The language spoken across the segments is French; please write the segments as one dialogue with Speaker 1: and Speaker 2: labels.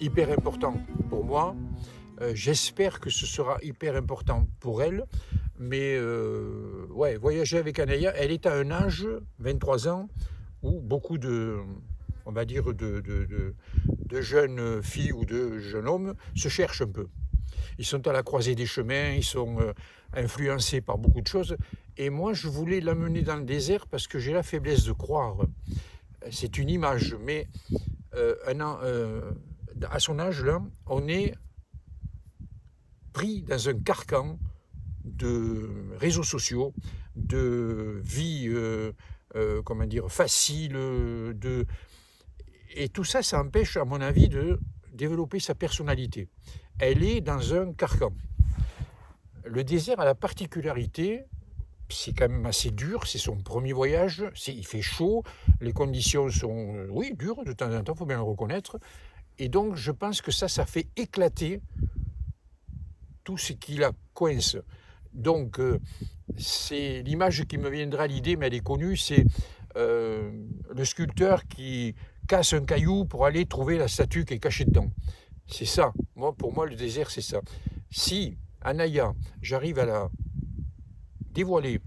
Speaker 1: hyper important pour moi. J'espère que ce sera hyper important pour elle. Mais ouais, voyager avec Anaya, elle est à un âge, 23 ans, où beaucoup de, on va dire, de jeunes filles ou de jeunes hommes se cherchent un peu. Ils sont à la croisée des chemins, ils sont influencés par beaucoup de choses. Et moi, je voulais l'amener dans le désert parce que j'ai la faiblesse de croire. C'est une image, mais à son âge, là, on est pris dans un carcan de réseaux sociaux, de vie comment dire, facile, et tout ça, ça empêche, à mon avis, de développer sa personnalité. Elle est dans un carcan. Le désert a la particularité, c'est quand même assez dur, c'est son premier voyage, il fait chaud, les conditions sont, oui, dures de temps en temps, il faut bien le reconnaître, et donc je pense que ça fait éclater tout ce qui la coince. Donc, c'est l'image qui me viendra à l'idée, mais elle est connue, c'est le sculpteur qui casse un caillou pour aller trouver la statue qui est cachée dedans. C'est ça. Pour moi, le désert, c'est ça. Si, Anaya, j'arrive à la dévoiler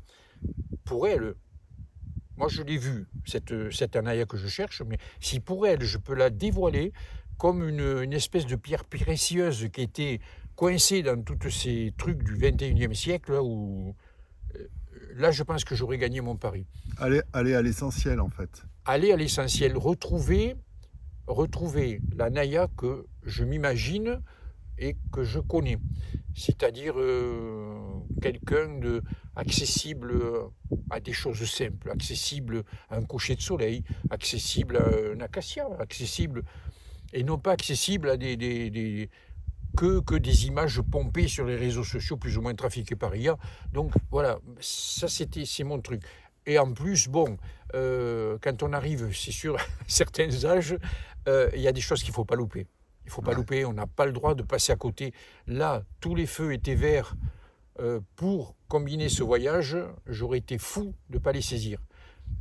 Speaker 1: pour elle, moi je l'ai vue, cette Anaya que je cherche, mais si pour elle, je peux la dévoiler comme une espèce de pierre précieuse qui était coincée dans tous ces trucs du 21e siècle, là, je pense que j'aurais gagné mon pari.
Speaker 2: Aller à l'essentiel, en fait.
Speaker 1: Aller à l'essentiel, retrouver la Naya que je m'imagine et que je connais. C'est-à-dire quelqu'un accessible à des choses simples, accessible à un coucher de soleil, accessible à un acacia, accessible, et non pas accessible à que des images pompées sur les réseaux sociaux plus ou moins trafiquées par IA. Donc voilà, c'est mon truc. Et en plus, bon, quand on arrive, c'est sûr, à certains âges, il y a des choses qu'il ne faut pas louper. Il ne faut pas louper, on n'a pas le droit de passer à côté. Là, tous les feux étaient verts pour combiner ce voyage. J'aurais été fou de ne pas les saisir.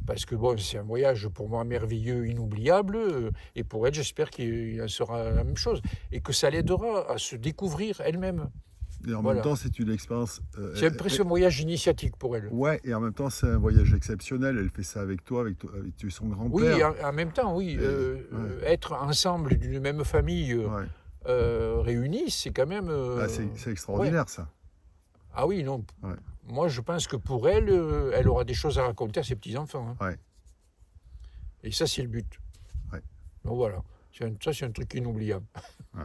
Speaker 1: Parce que bon, c'est un voyage pour moi merveilleux, inoubliable, et pour elle, j'espère qu'il en sera la même chose, et que ça l'aidera à se découvrir elle-même.
Speaker 2: Et en même temps, c'est une expérience.
Speaker 1: C'est presque un voyage initiatique pour elle.
Speaker 2: Ouais, et en même temps, c'est un voyage exceptionnel. Elle fait ça avec toi, avec son grand-père.
Speaker 1: Oui, en même temps, oui. Être ensemble d'une même famille réunie, c'est quand même.
Speaker 2: C'est extraordinaire, ça.
Speaker 1: Ah oui, non. Ouais. Moi, je pense que pour elle, elle aura des choses à raconter à ses petits-enfants. Hein.
Speaker 2: Ouais.
Speaker 1: Et ça, c'est le but.
Speaker 2: Ouais.
Speaker 1: Donc voilà. Ça, c'est un truc inoubliable. Ouais.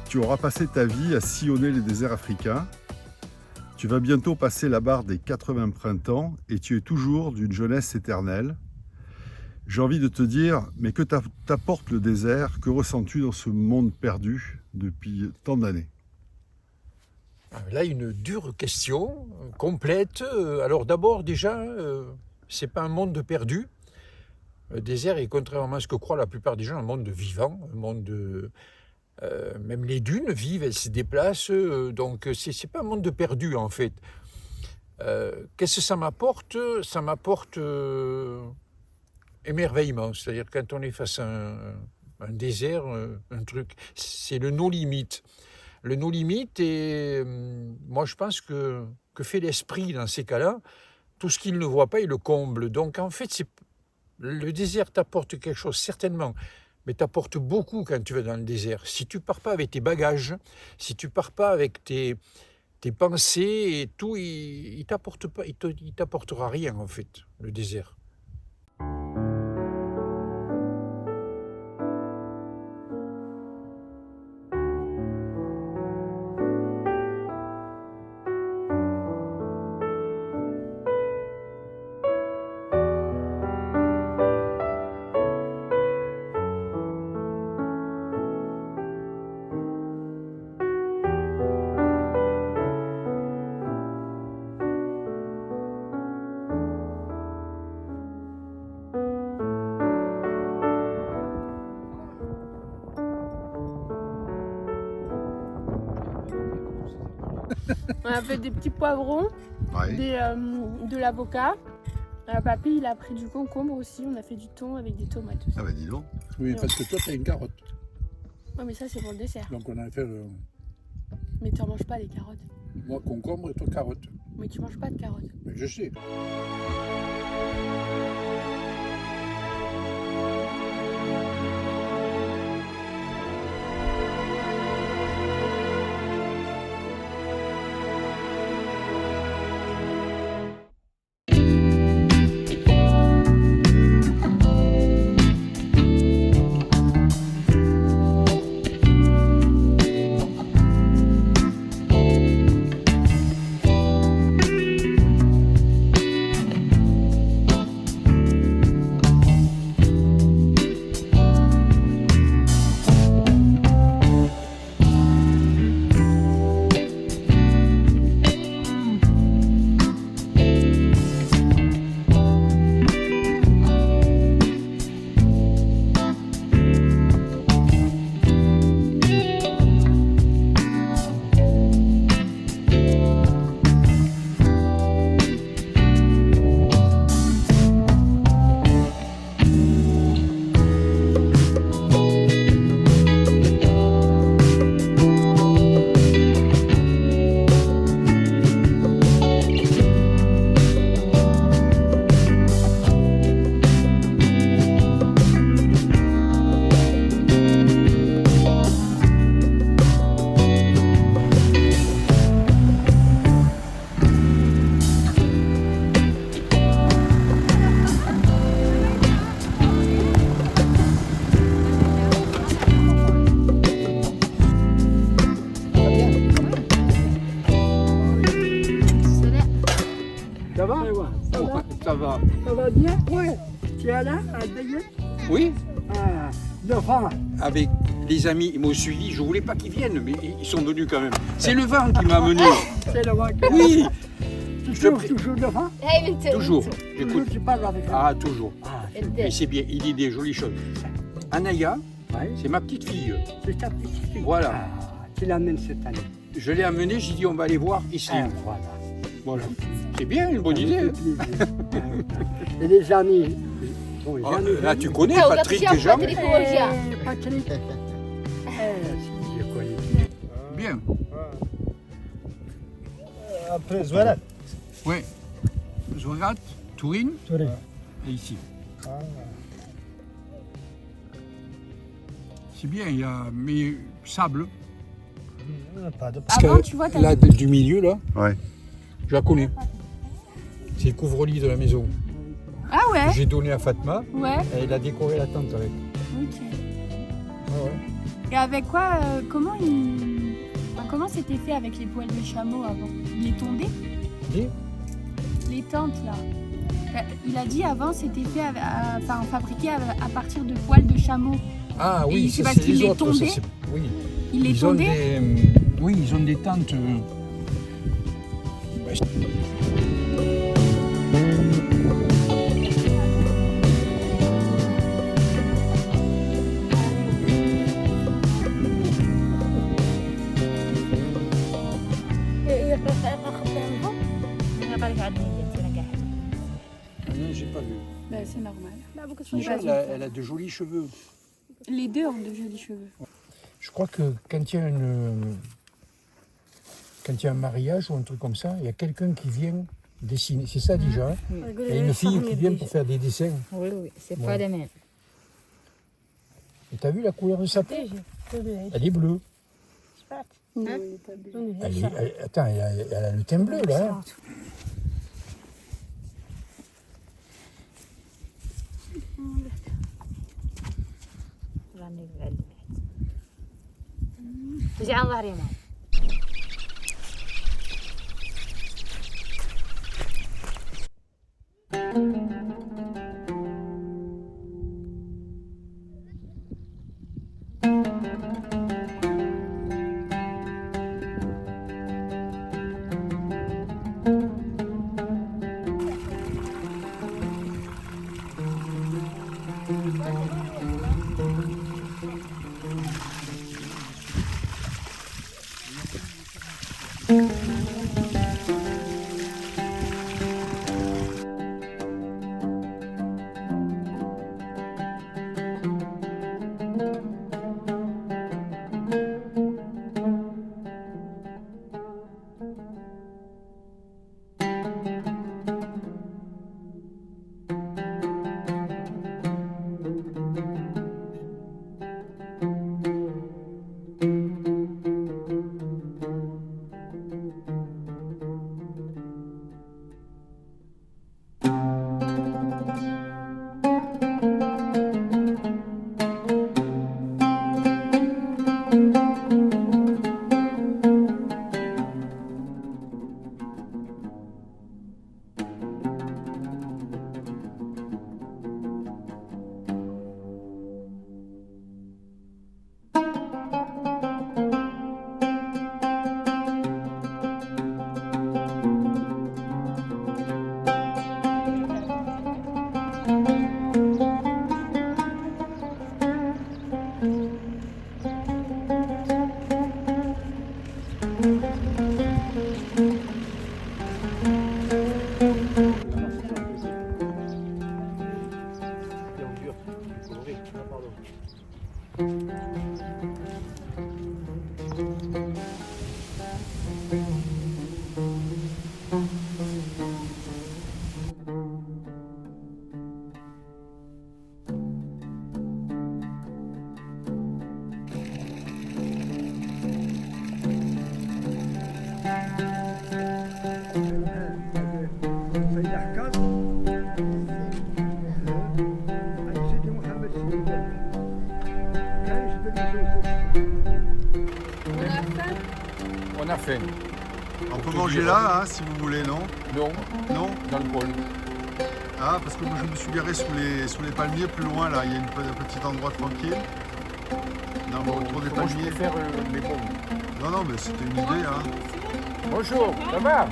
Speaker 2: Tu auras passé ta vie à sillonner les déserts africains. Tu vas bientôt passer la barre des 80 printemps et tu es toujours d'une jeunesse éternelle. J'ai envie de te dire, mais que t'apporte le désert? Que ressens-tu dans ce monde perdu depuis tant d'années?
Speaker 1: Là, une dure question, complète. Alors d'abord, déjà, c'est pas un monde perdu. Le désert est, contrairement à ce que croient la plupart des gens, un monde vivant, un monde de... même les dunes vivent, elles se déplacent, donc c'est pas un monde perdu en fait. Qu'est-ce que ça m'apporte? Ça m'apporte émerveillement, c'est-à-dire quand on est face à un désert, un truc, c'est le non-limite. Le non-limite, et moi je pense que fait l'esprit dans ces cas-là, tout ce qu'il ne voit pas, il le comble. Donc en fait, le désert t'apporte quelque chose, certainement, mais t'apporte beaucoup quand tu vas dans le désert. Si tu pars pas avec tes bagages, si tu pars pas avec tes pensées et tout, il t'apportera rien en fait, le désert.
Speaker 3: On a fait des petits poivrons,
Speaker 2: Ouais.
Speaker 3: de l'avocat. Papy, il a pris du concombre aussi. On a fait du thon avec des tomates aussi.
Speaker 2: Ah bah dis donc.
Speaker 1: Oui, parce que toi, tu as une carotte.
Speaker 3: Ouais, mais ça, c'est pour le dessert.
Speaker 1: Donc on a fait,
Speaker 3: Mais tu en manges pas les carottes.
Speaker 1: moi, concombre et toi, carotte.
Speaker 3: Mais tu manges pas de carottes.
Speaker 1: Mais je sais.
Speaker 4: Ça va?
Speaker 1: Ça va.
Speaker 4: Ça va bien? Oui. Tu es là, à Daguet?
Speaker 1: Oui,
Speaker 4: Ah, le vent.
Speaker 1: avec les amis, ils m'ont suivi. Je voulais pas qu'ils viennent, mais ils sont venus quand même. C'est le vent qui m'a amené.
Speaker 4: C'est le vent qui
Speaker 1: Oui,
Speaker 4: Toujours le vent?
Speaker 1: toujours.
Speaker 4: Toujours
Speaker 1: J'écoute.
Speaker 4: tu parles avec
Speaker 1: Ah, toujours.
Speaker 4: Ah,
Speaker 1: Et c'est bien, il dit des jolies choses. Anaya,
Speaker 4: ouais.
Speaker 1: c'est ma petite fille.
Speaker 4: C'est ta petite fille.
Speaker 1: Voilà.
Speaker 4: Ah, tu l'amènes cette année.
Speaker 1: Je l'ai amenée, j'ai dit on va aller voir ici.
Speaker 4: Ah, voilà.
Speaker 1: Voilà. C'est bien, une bonne
Speaker 4: Ça me
Speaker 1: idée.
Speaker 4: fait plaisir. Ah, et les amis. Bon, les
Speaker 1: Oh,
Speaker 4: amis,
Speaker 1: là,
Speaker 4: amis.
Speaker 1: tu connais
Speaker 5: Ah,
Speaker 1: Patrick
Speaker 5: regarde,
Speaker 1: déjà?
Speaker 5: Patrick.
Speaker 4: Patrick. Si, je connais bien.
Speaker 1: Bien.
Speaker 6: Après Zouarat.
Speaker 1: Oui. Zouarat, Tourine
Speaker 6: Touré.
Speaker 1: et ici. C'est bien, il y a mais sable.
Speaker 6: Pas de
Speaker 1: Parce
Speaker 3: Avant,
Speaker 1: que
Speaker 3: tu vois, t'as
Speaker 1: là, du milieu, là,
Speaker 2: Ouais.
Speaker 1: je la connais. C'est le couvre-lit de la maison.
Speaker 3: Ah ouais?
Speaker 1: J'ai donné à Fatma
Speaker 3: Ouais.
Speaker 1: et elle a décoré la tente avec.
Speaker 3: Ok.
Speaker 1: Ah ouais.
Speaker 3: Et avec quoi, comment c'était fait avec les poils de chameau avant? Ils les tondaient? Les tentes là. Il a dit avant c'était fait, fabriqué à partir de poils de chameau.
Speaker 1: Ah
Speaker 3: Et
Speaker 1: oui,
Speaker 3: c'est
Speaker 1: ça
Speaker 3: parce
Speaker 1: c'est
Speaker 3: qu'ils
Speaker 1: les
Speaker 3: les
Speaker 1: autres. Ça,
Speaker 3: tondaient.
Speaker 1: oui.
Speaker 3: Ils les
Speaker 1: Ils ont
Speaker 3: tondaient.
Speaker 1: oui, ils ont des tentes. Non, j'ai pas vu.
Speaker 3: Bah, c'est normal.
Speaker 1: Michel, elle a de jolis cheveux.
Speaker 3: Les deux ont de jolis cheveux.
Speaker 1: Je crois que quand il y a un mariage ou un truc comme ça, il y a quelqu'un qui vient dessiner. C'est ça déjà. Hein. Il y a une fille qui vient pour faire des dessins.
Speaker 5: Oui, oui, c'est
Speaker 1: Bon.
Speaker 5: pas les mêmes.
Speaker 1: Et t'as vu la couleur de sa peau? Elle est bleue. Attends, elle a le teint bleu là. Hein.
Speaker 5: تجي على ظهري معي.
Speaker 1: On a faim.
Speaker 2: On peut manger là, hein, si vous voulez, non?
Speaker 1: Non,
Speaker 2: Non?
Speaker 1: dans le bol.
Speaker 2: Ah, parce que moi je me suis garé sous les palmiers plus loin, là. Il y a un petit endroit tranquille. Non, mais autour des
Speaker 1: Moi, je
Speaker 2: palmiers.
Speaker 1: préfère les bons.
Speaker 2: Non, non, mais c'était une idée, hein.
Speaker 1: Bonjour, ça va?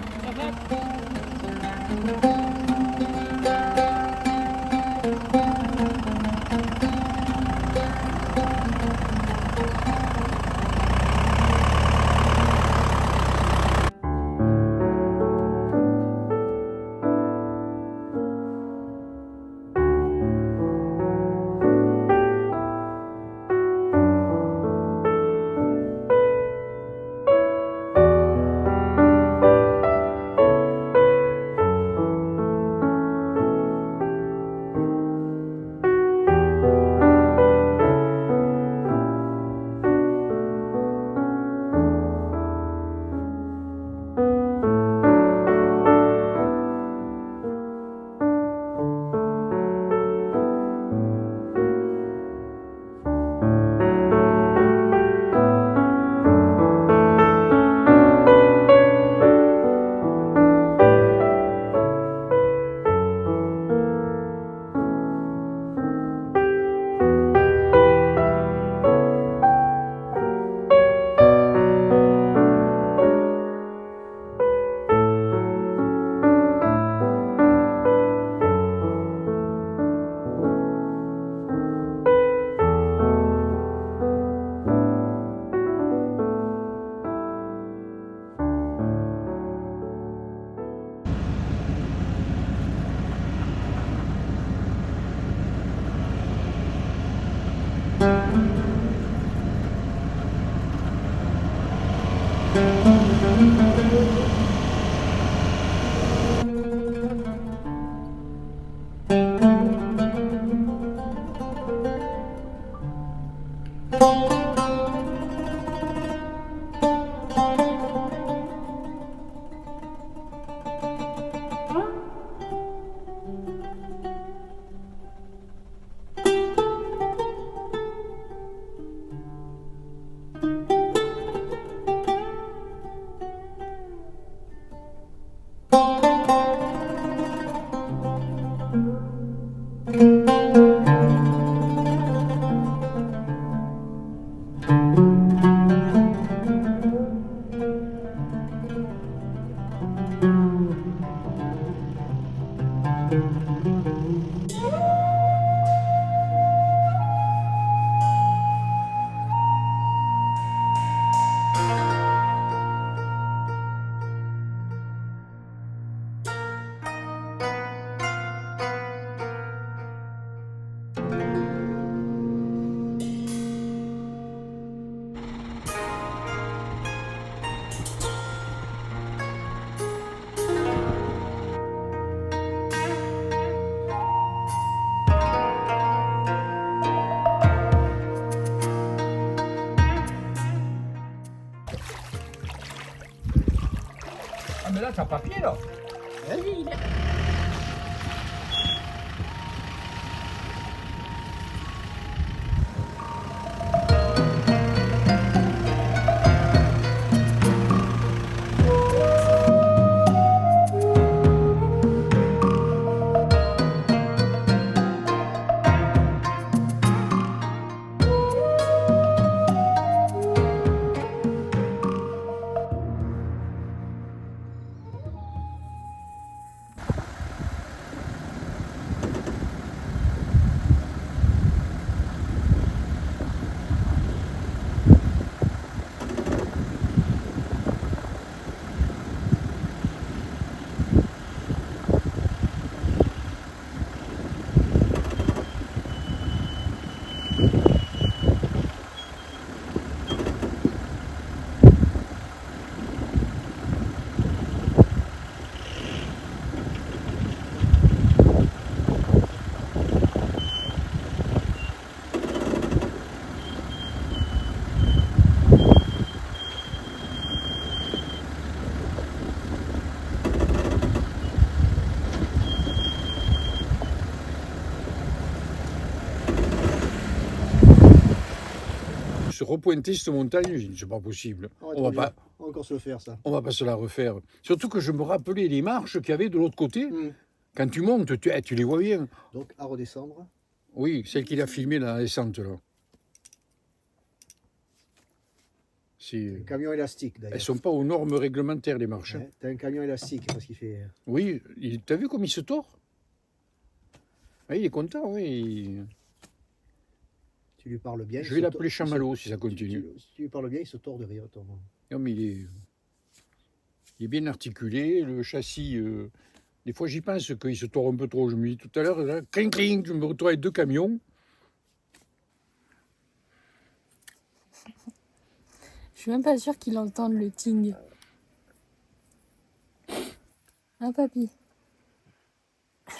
Speaker 1: Ah mais là t'as pas pied là. Se repointer cette montagne, j'ai dit, c'est pas possible. On va
Speaker 4: encore se le faire, ça.
Speaker 1: On va pas se la refaire. Surtout que je me rappelais les marches qu'il y avait de l'autre côté. Quand tu montes, tu les vois bien.
Speaker 4: Donc à redescendre.
Speaker 1: Oui, celle qu'il a filmée dans la descente là.
Speaker 4: Un camion élastique d'ailleurs.
Speaker 1: Elles sont pas aux normes réglementaires les marches.
Speaker 4: Ouais, t'as un camion élastique parce qu'il fait.
Speaker 1: Oui, t'as vu comme il se tord? Ah, il est content, oui.
Speaker 4: Tu lui parles bien.
Speaker 1: Je vais l'appeler Chamallow si ça continue.
Speaker 4: Si tu lui parles bien, il se tord de rire.
Speaker 1: Non, mais il est bien articulé. Le châssis, des fois j'y pense qu'il se tord un peu trop. Je me dis tout à l'heure, cling cling, je me retrouve avec 2 camions.
Speaker 3: Je suis même pas sûre qu'il entende le ting. Hein, papy?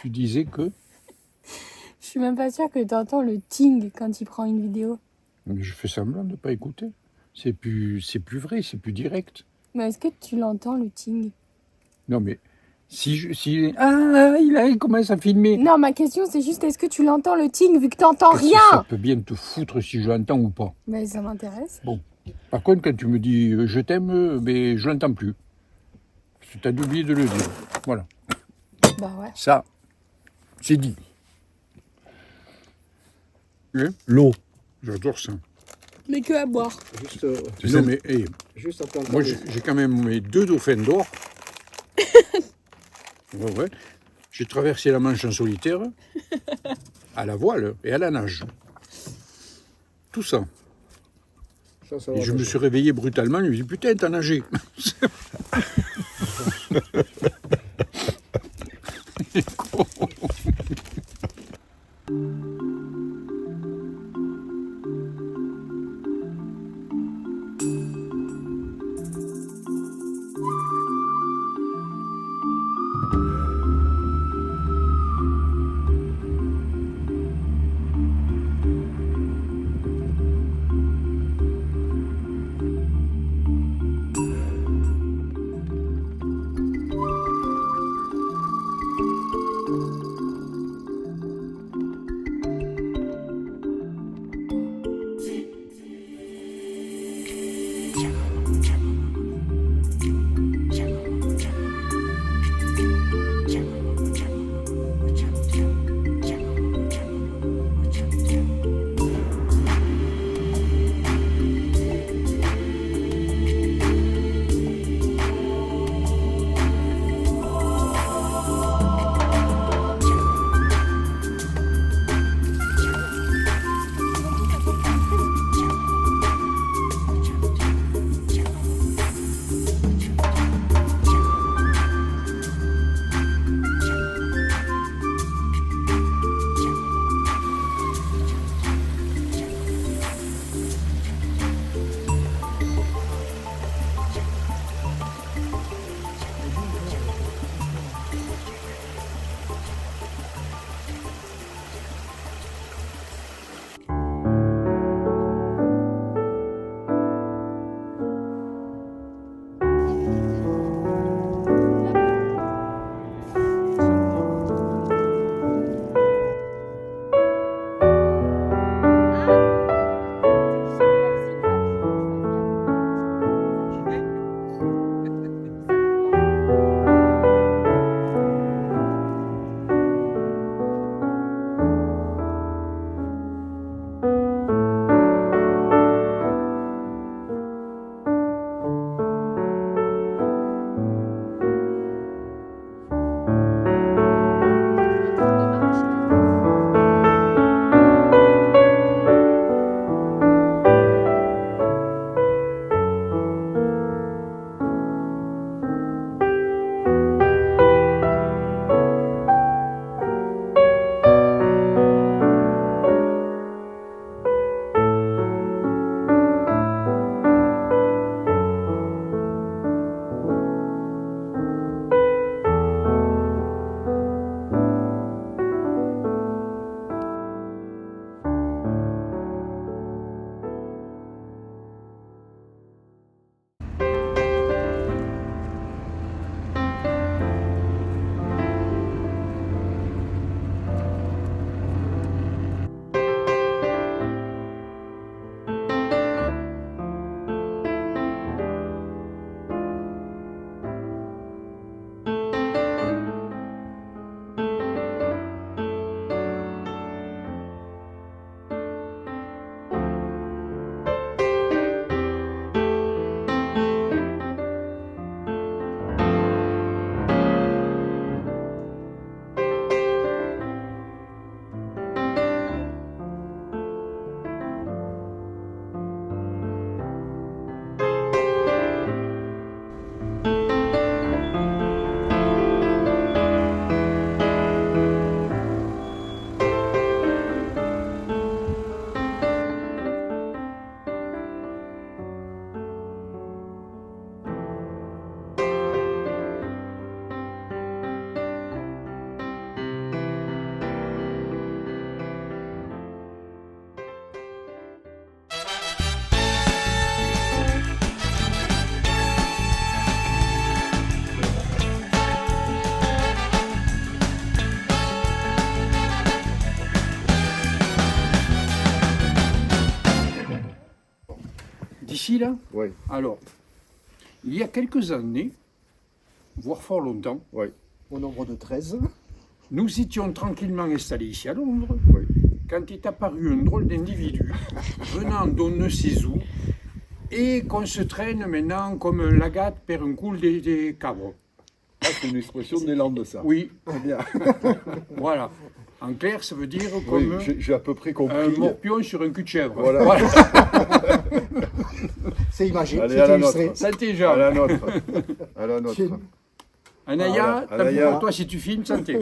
Speaker 1: Tu disais que?
Speaker 3: Je suis même pas sûre que tu entends le ting quand il prend une vidéo.
Speaker 1: Mais je fais semblant de ne pas écouter. C'est plus vrai, c'est plus direct.
Speaker 3: Mais est-ce que tu l'entends, le ting?
Speaker 1: Non, mais il commence à filmer.
Speaker 3: Non, ma question c'est juste, est-ce que tu l'entends, le ting, vu que t'entends rien?
Speaker 1: Ça peut bien te foutre si je l'entends ou pas.
Speaker 3: Mais ça m'intéresse.
Speaker 1: Bon. Par contre, quand tu me dis je t'aime, mais je l'entends plus. Tu t'as oublié de le dire. Voilà.
Speaker 3: Bah ouais.
Speaker 1: Ça, c'est dit.
Speaker 2: L'eau.
Speaker 1: J'adore ça.
Speaker 3: Mais que à boire.
Speaker 4: Juste,
Speaker 1: Non, mais
Speaker 4: juste après
Speaker 1: moi, j'ai quand même mes 2 dauphins d'or. Ouais. J'ai traversé la Manche en solitaire, à la voile et à la nage. Tout ça. Et je me suis réveillé brutalement, je me suis dit, putain, t'as nagé. dit là?
Speaker 2: Oui,
Speaker 1: Alors, il y a quelques années, voire fort longtemps,
Speaker 2: oui,
Speaker 4: Au nombre de 13.
Speaker 1: nous étions tranquillement installés ici à Londres,
Speaker 2: oui.
Speaker 1: quand est apparu un drôle d'individu venant d'on ne sait où et qu'on se traîne maintenant comme un lagat per un coul des cabres.
Speaker 2: Ah, c'est une expression des Landes, ça.
Speaker 1: Oui,
Speaker 2: Très bien.
Speaker 1: voilà. En clair, ça veut dire
Speaker 2: Oui,
Speaker 1: comme
Speaker 2: j'ai à peu près compris.
Speaker 1: un morpion sur un cul de chèvre.
Speaker 2: Voilà.
Speaker 4: C'est imagé,
Speaker 2: Allez,
Speaker 4: c'est
Speaker 2: à la
Speaker 4: illustré.
Speaker 2: nôtre.
Speaker 1: Santé,
Speaker 2: À
Speaker 1: Jean.
Speaker 2: la nôtre. À la nôtre.
Speaker 1: Anaya,
Speaker 2: Voilà, Anaya.
Speaker 1: t'as pour toi si tu filmes, santé.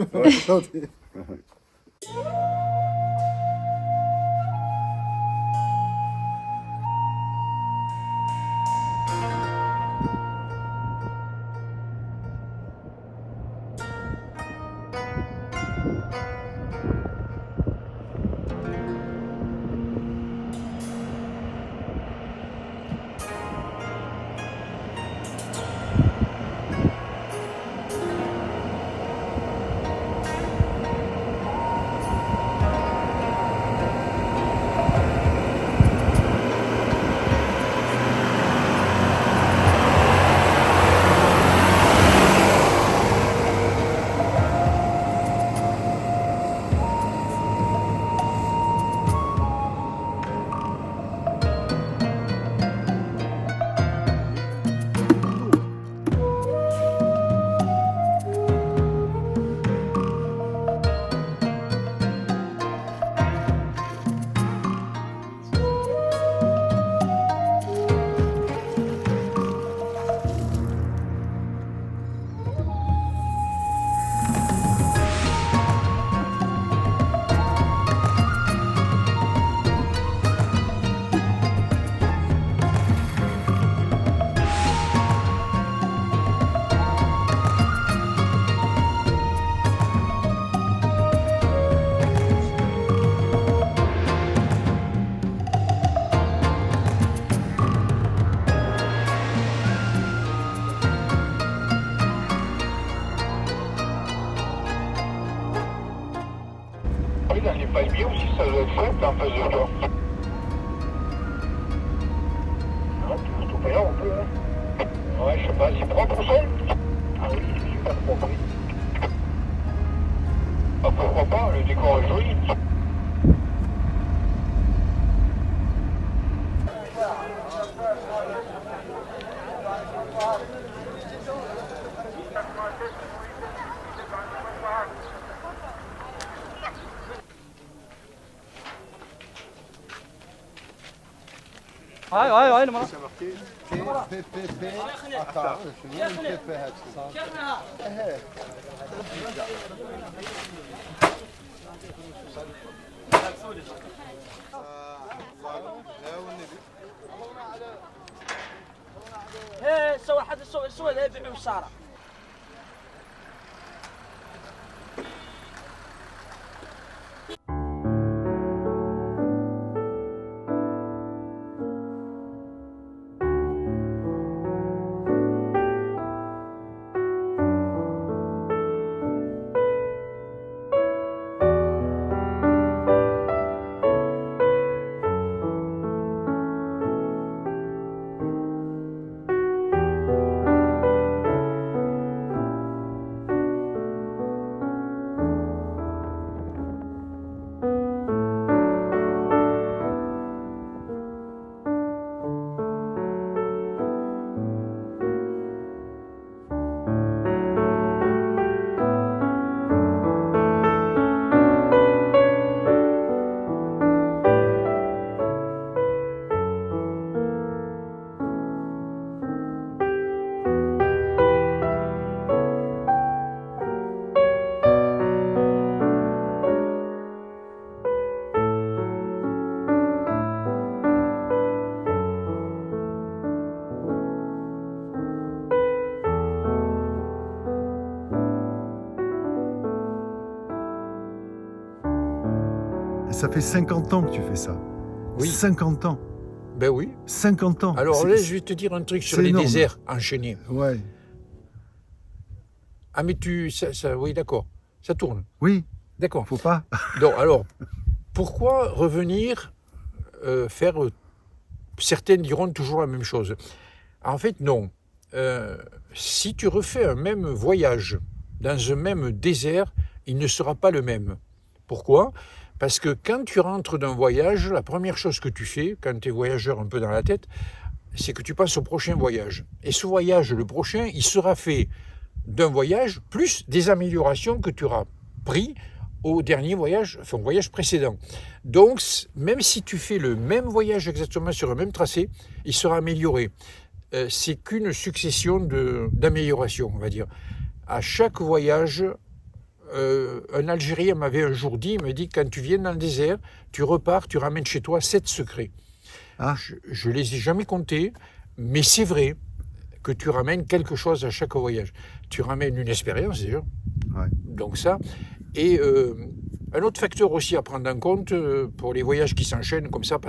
Speaker 7: Oui, dans les palmiers aussi, ça doit être simple en face de toi. Non, tout tout payant, on peut, hein. Ouais, je sais pas, c'est propre au sol? Ah oui, c'est super propre, oui. Ah, pourquoi pas, le décor est joli.
Speaker 6: هاي هاي ما
Speaker 8: هي سوى حد سوى ذا يبيعوا الشارع.
Speaker 2: Ça fait 50 ans que tu fais ça.
Speaker 1: Oui.
Speaker 2: 50 ans.
Speaker 1: Ben oui.
Speaker 2: 50 ans.
Speaker 1: Alors là, je vais te dire un truc sur
Speaker 2: c'est
Speaker 1: les
Speaker 2: énorme.
Speaker 1: déserts enchaînés.
Speaker 2: Ouais.
Speaker 1: Ah mais oui d'accord, ça tourne.
Speaker 2: Oui,
Speaker 1: D'accord.
Speaker 2: faut pas.
Speaker 1: Donc alors, pourquoi revenir faire certains diront toujours la même chose. En fait, non. Si tu refais un même voyage dans un même désert, il ne sera pas le même. Pourquoi ? Parce que quand tu rentres d'un voyage, la première chose que tu fais, quand tu es voyageur un peu dans la tête, c'est que tu penses au prochain voyage. Et ce voyage, le prochain, il sera fait d'un voyage plus des améliorations que tu auras pris au dernier voyage, enfin au voyage précédent. Donc, même si tu fais le même voyage exactement sur le même tracé, il sera amélioré. C'est qu'une succession d'améliorations, on va dire. À chaque voyage, un Algérien m'avait un jour dit, il me dit, quand tu viens dans le désert, tu repars, tu ramènes chez toi 7 secrets.
Speaker 2: Ah.
Speaker 1: Je ne les ai jamais comptés, mais c'est vrai que tu ramènes quelque chose à chaque voyage. Tu ramènes une expérience déjà,
Speaker 2: Ouais.
Speaker 1: donc ça. Et un autre facteur aussi à prendre en compte, pour les voyages qui s'enchaînent comme ça,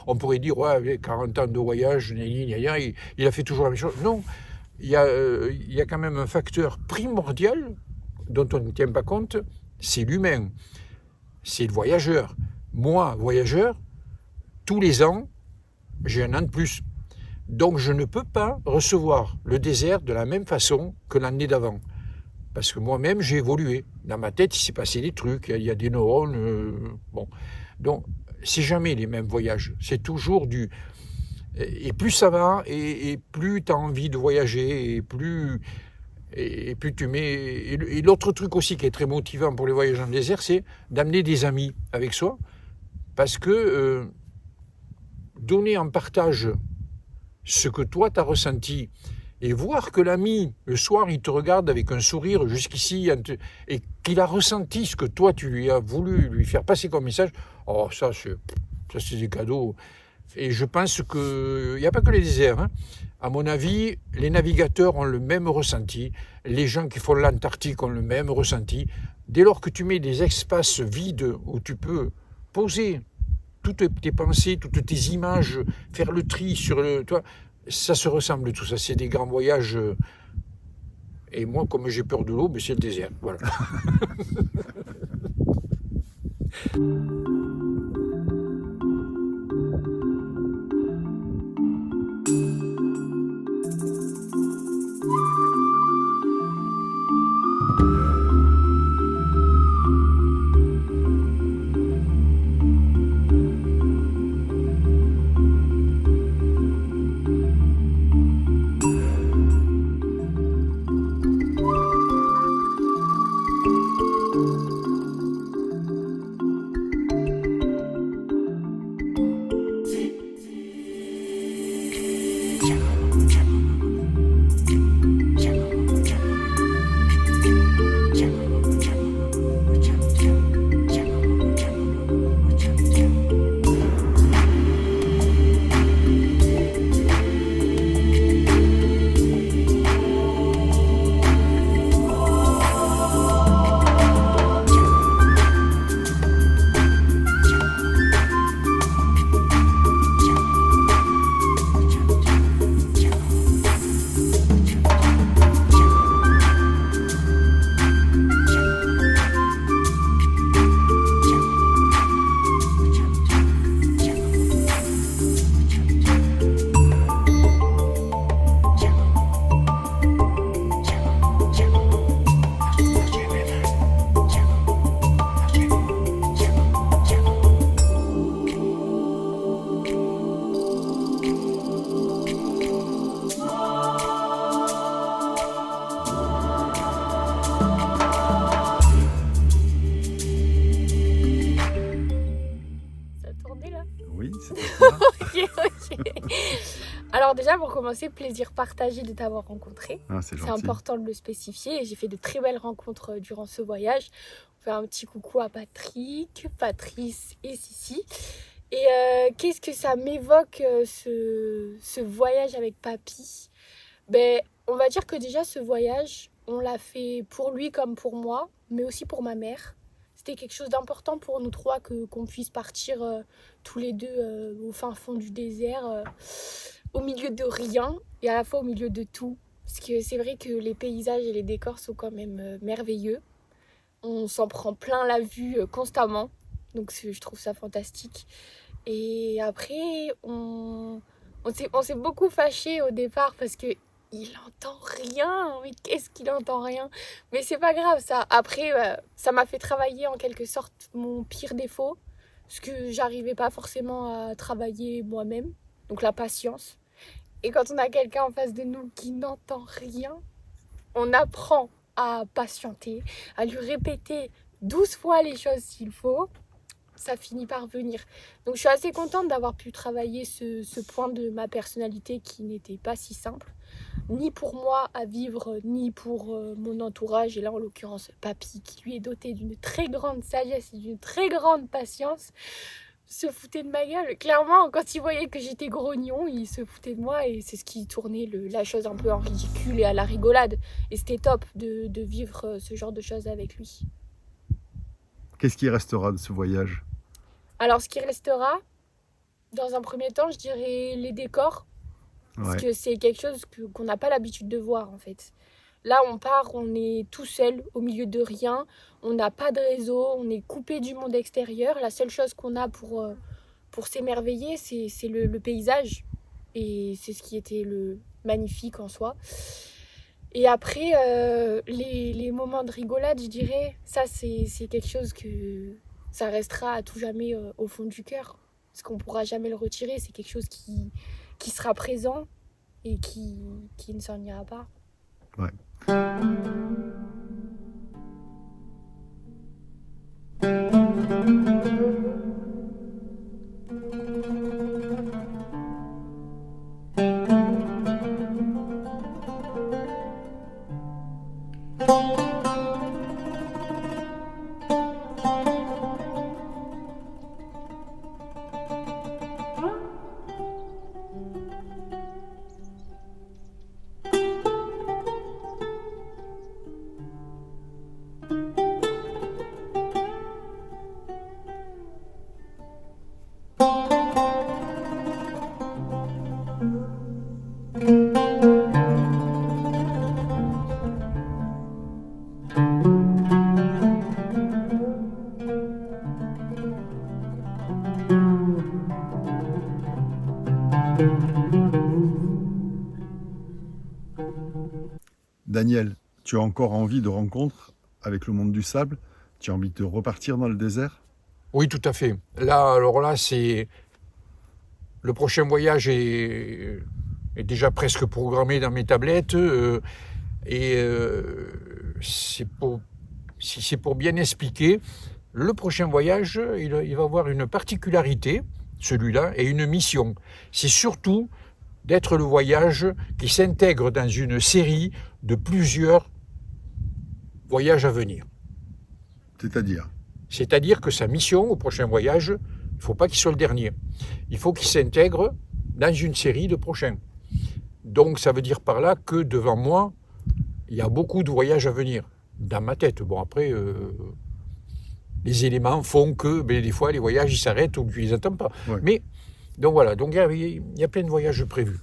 Speaker 1: on pourrait dire, ouais, 40 ans de voyage, il a fait toujours la même chose. Non, il y a quand même un facteur primordial dont on ne tient pas compte, c'est l'humain, c'est le voyageur. Moi, voyageur, tous les ans, j'ai un an de plus. Donc je ne peux pas recevoir le désert de la même façon que l'année d'avant. Parce que moi-même, j'ai évolué. Dans ma tête, il s'est passé des trucs, il y a des neurones. Bon. Donc, c'est jamais les mêmes voyages. C'est toujours du... Et plus ça va, et plus tu as envie de voyager, et plus tu mets... Et l'autre truc aussi qui est très motivant pour les voyages en désert, c'est d'amener des amis avec soi. Parce que donner en partage ce que toi tu as ressenti, et voir que l'ami, le soir, il te regarde avec un sourire jusqu'ici, et qu'il a ressenti ce que toi, tu lui as voulu lui faire passer comme message, oh, ça c'est des cadeaux. Et je pense qu'il n'y a pas que les déserts. Hein. À mon avis, les navigateurs ont le même ressenti, les gens qui font l'Antarctique ont le même ressenti. Dès lors que tu mets des espaces vides où tu peux poser toutes tes pensées, toutes tes images, faire le tri sur le... Toi, ça se ressemble tout ça, c'est des grands voyages. Et moi, comme j'ai peur de l'eau, mais c'est le désert. Voilà.
Speaker 3: Alors déjà, pour commencer, plaisir partagé de t'avoir rencontré.
Speaker 2: Ah, c'est
Speaker 3: C'est
Speaker 2: gentil.
Speaker 3: important de le spécifier. Et j'ai fait de très belles rencontres durant ce voyage. On fait un petit coucou à Patrick, Patrice et Sissi. Et qu'est-ce que ça m'évoque, ce voyage avec Papy ? Ben, on va dire que déjà, ce voyage, on l'a fait pour lui comme pour moi, mais aussi pour ma mère. C'était quelque chose d'important pour nous trois qu'on puisse partir tous les deux au fin fond du désert, au milieu de rien et à la fois au milieu de tout. Parce que c'est vrai que les paysages et les décors sont quand même merveilleux. On s'en prend plein la vue constamment. Donc je trouve ça fantastique. Et après, on s'est beaucoup fâché au départ parce que il entend rien. Mais qu'est-ce qu'il entend rien? Mais c'est pas grave ça. Après, ça m'a fait travailler en quelque sorte mon pire défaut, ce que j'arrivais pas forcément à travailler moi-même. Donc la patience. Et quand on a quelqu'un en face de nous qui n'entend rien, on apprend à patienter, à lui répéter 12 fois les choses s'il faut. Ça finit par venir. Donc je suis assez contente d'avoir pu travailler ce point de ma personnalité qui n'était pas si simple, ni pour moi à vivre, ni pour mon entourage. Et là en l'occurrence papy, qui lui est doté d'une très grande sagesse et d'une très grande patience, se foutait de ma gueule. Clairement, quand il voyait que j'étais grognon, il se foutait de moi et c'est ce qui tournait la chose un peu en ridicule et à la rigolade. Et c'était top de vivre ce genre de choses avec lui.
Speaker 2: Qu'est-ce qui restera de ce voyage?
Speaker 3: Alors, ce qui restera, dans un premier temps, je dirais les décors. Parce que c'est quelque chose qu'on n'a pas l'habitude de voir, en fait. Là, on part, on est tout seul, au milieu de rien. On n'a pas de réseau, on est coupé du monde extérieur. La seule chose qu'on a pour s'émerveiller, c'est le paysage. Et c'est ce qui était le magnifique en soi. Et après, les moments de rigolade, je dirais, ça, c'est quelque chose que ça restera à tout jamais au fond du cœur. Parce qu'on ne pourra jamais le retirer. C'est quelque chose qui sera présent et qui ne s'en ira pas.
Speaker 2: Ouais. Daniel, tu as encore envie de rencontres avec le monde du sable? Tu as envie de repartir dans le désert?
Speaker 1: Oui, tout à fait. Là, alors là, c'est... Le prochain voyage est déjà presque programmé dans mes tablettes. Si c'est pour bien expliquer, le prochain voyage, il va avoir une particularité, celui-là, et une mission. C'est surtout d'être le voyage qui s'intègre dans une série de plusieurs voyages à venir. C'est-à-dire que sa mission au prochain voyage, il ne faut pas qu'il soit le dernier. Il faut qu'il s'intègre dans une série de prochains. Donc ça veut dire par là que devant moi, il y a beaucoup de voyages à venir, dans ma tête. Bon après, les éléments font que des fois les voyages ils s'arrêtent ou tu ne les attends pas.
Speaker 2: Ouais.
Speaker 1: Mais donc voilà, donc il y a plein de voyages prévus.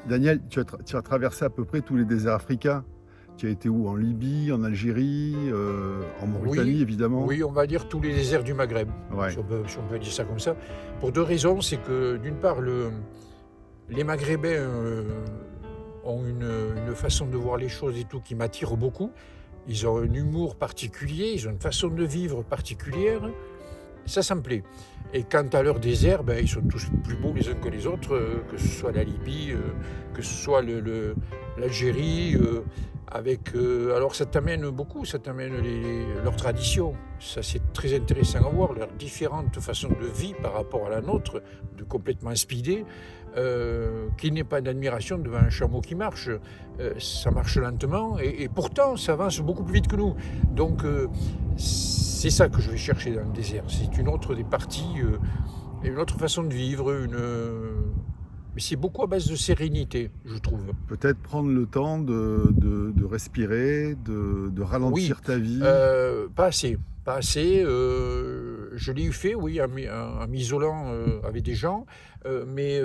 Speaker 2: Daniel, tu as traversé à peu près tous les déserts africains. Tu as été où? En Libye, en Algérie, en Mauritanie,
Speaker 1: Oui,
Speaker 2: évidemment.
Speaker 1: Oui, on va dire tous les déserts du Maghreb,
Speaker 2: Ouais.
Speaker 1: si on peut dire ça comme ça. Pour deux raisons, c'est que d'une part, les Maghrébins ont une façon de voir les choses et tout qui m'attire beaucoup. Ils ont un humour particulier, ils ont une façon de vivre particulière. Ça me plaît. Et quant à leur désert, ils sont tous plus beaux les uns que les autres, que ce soit la Libye, que ce soit l'Algérie, alors ça t'amène beaucoup, ça t'amène leurs traditions. Ça c'est très intéressant à voir, leurs différentes façons de vie par rapport à la nôtre, de complètement speedé, qu'il n'est pas d'admiration devant un chameau qui marche. Ça marche lentement et pourtant ça avance beaucoup plus vite que nous. Donc c'est ça que je vais chercher dans le désert. C'est une autre des parties, une autre façon de vivre, mais c'est beaucoup à base de sérénité, je trouve.
Speaker 2: Peut-être prendre le temps de respirer, de ralentir ta vie.
Speaker 1: Pas assez. Je l'ai fait, oui, en m'isolant avec des gens, mais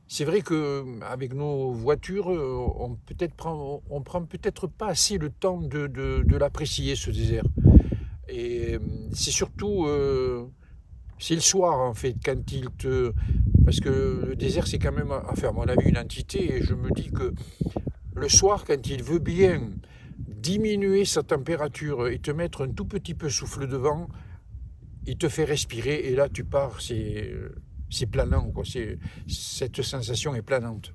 Speaker 1: c'est vrai qu'avec nos voitures, on prend peut-être pas assez le temps de l'apprécier, ce désert. Et c'est surtout, c'est le soir en fait, parce que le désert c'est quand même, enfin à mon avis, une entité, et je me dis que le soir, quand il veut bien diminuer sa température et te mettre un tout petit peu souffle de vent, il te fait respirer, et là tu pars, c'est planant, quoi. Cette sensation est planante.